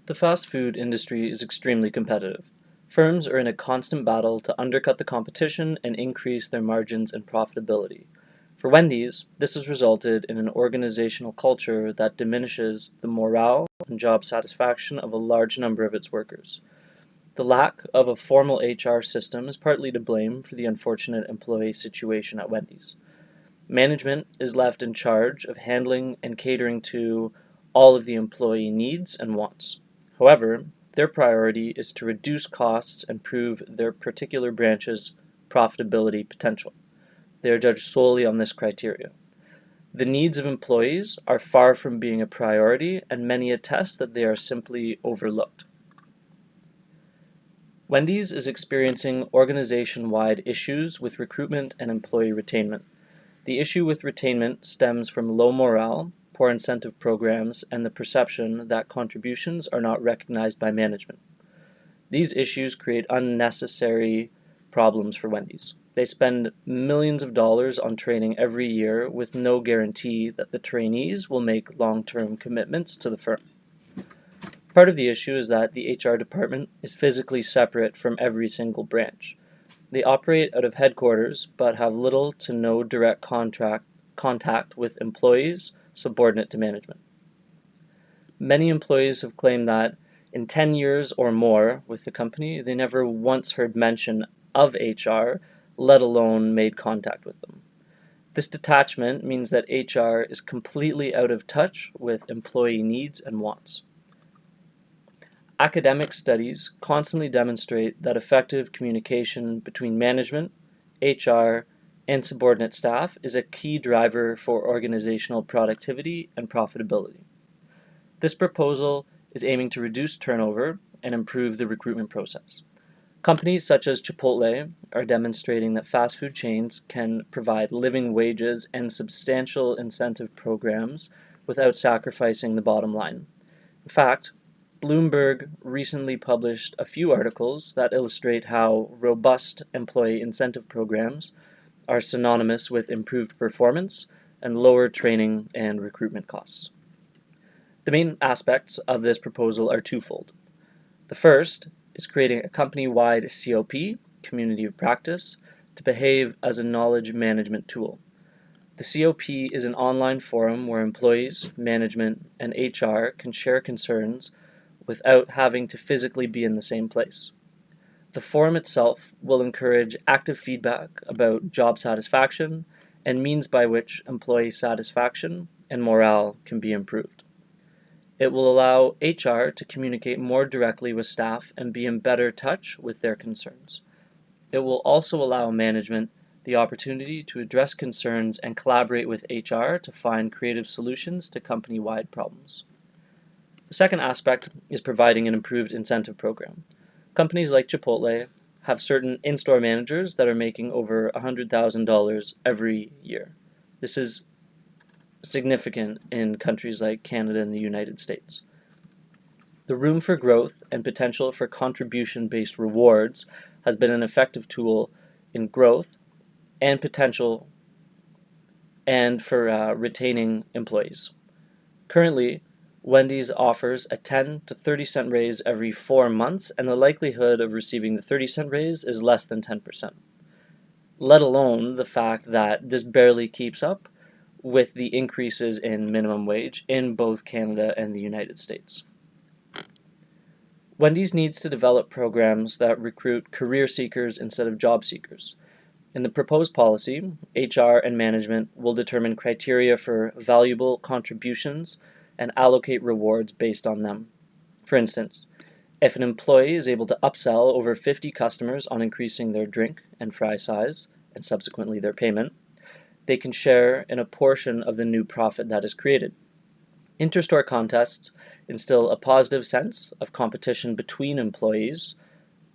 The fast food industry is extremely competitive. Firms are in a constant battle to undercut the competition and increase their margins and profitability. For Wendy's, this has resulted in an organizational culture that diminishes the morale and job satisfaction of a large number of its workers. The lack of a formal HR system is partly to blame for the unfortunate employee situation at Wendy's. Management is left in charge of handling and catering to all of the employee needs and wants. However, their priority is to reduce costs and prove their particular branch's profitability potential. They are judged solely on this criteria. The needs of employees are far from being a priority, and many attest that they are simply overlooked. Wendy's is experiencing organization-wide issues with recruitment and employee retainment. The issue with retainment stems from low morale, poor incentive programs, and the perception that contributions are not recognized by management. These issues create unnecessary problems for Wendy's. They spend millions of dollars on training every year with no guarantee that the trainees will make long-term commitments to the firm. Part of the issue is that the HR department is physically separate from every single branch. They operate out of headquarters but have little to no direct contact with employees subordinate to management. Many employees have claimed that in 10 years or more with the company, they never once heard mention of HR, let alone made contact with them. This detachment means that HR is completely out of touch with employee needs and wants. Academic studies constantly demonstrate that effective communication between management, HR, and subordinate staff is a key driver for organizational productivity and profitability. This proposal is aiming to reduce turnover and improve the recruitment process. Companies such as Chipotle are demonstrating that fast food chains can provide living wages and substantial incentive programs without sacrificing the bottom line. In fact, Bloomberg recently published a few articles that illustrate how robust employee incentive programs are synonymous with improved performance and lower training and recruitment costs. The main aspects of this proposal are twofold. The first is creating a company-wide COP, community of practice, to behave as a knowledge management tool. The COP is an online forum where employees, management, and HR can share concerns without having to physically be in the same place. The forum itself will encourage active feedback about job satisfaction and means by which employee satisfaction and morale can be improved. It will allow HR to communicate more directly with staff and be in better touch with their concerns. It will also allow management the opportunity to address concerns and collaborate with HR to find creative solutions to company-wide problems. The second aspect is providing an improved incentive program. Companies like Chipotle have certain in-store managers that are making over $100,000 every year. This is significant in countries like Canada and the United States. The room for growth and potential for contribution-based rewards has been an effective tool in growth and potential and for retaining employees. Currently, Wendy's offers a 10 to 30 cent raise every 4 months, and the likelihood of receiving the 30-cent raise is less than 10%, let alone the fact that this barely keeps up with the increases in minimum wage in both Canada and the United States. Wendy's needs to develop programs that recruit career seekers instead of job seekers. In the proposed policy, HR and management will determine criteria for valuable contributions and allocate rewards based on them. For instance, if an employee is able to upsell over 50 customers on increasing their drink and fry size, and subsequently their payment, they can share in a portion of the new profit that is created. Interstore contests instill a positive sense of competition between employees,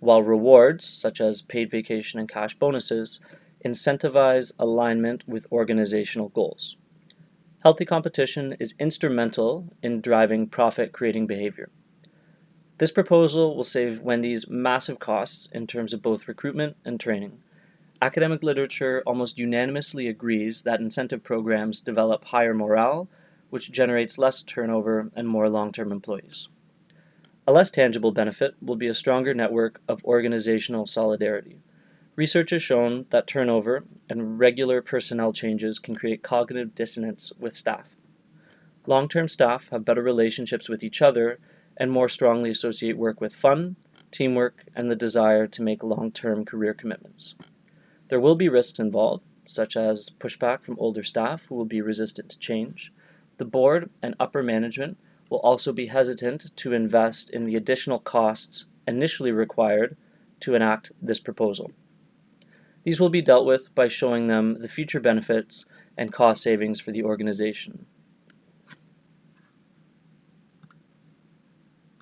while rewards, such as paid vacation and cash bonuses, incentivize alignment with organizational goals. Healthy competition is instrumental in driving profit-creating behavior. This proposal will save Wendy's massive costs in terms of both recruitment and training. Academic literature almost unanimously agrees that incentive programs develop higher morale, which generates less turnover and more long-term employees. A less tangible benefit will be a stronger network of organizational solidarity. Research has shown that turnover and regular personnel changes can create cognitive dissonance with staff. Long-term staff have better relationships with each other and more strongly associate work with fun, teamwork, and the desire to make long-term career commitments. There will be risks involved, such as pushback from older staff who will be resistant to change. The board and upper management will also be hesitant to invest in the additional costs initially required to enact this proposal. These will be dealt with by showing them the future benefits and cost savings for the organization.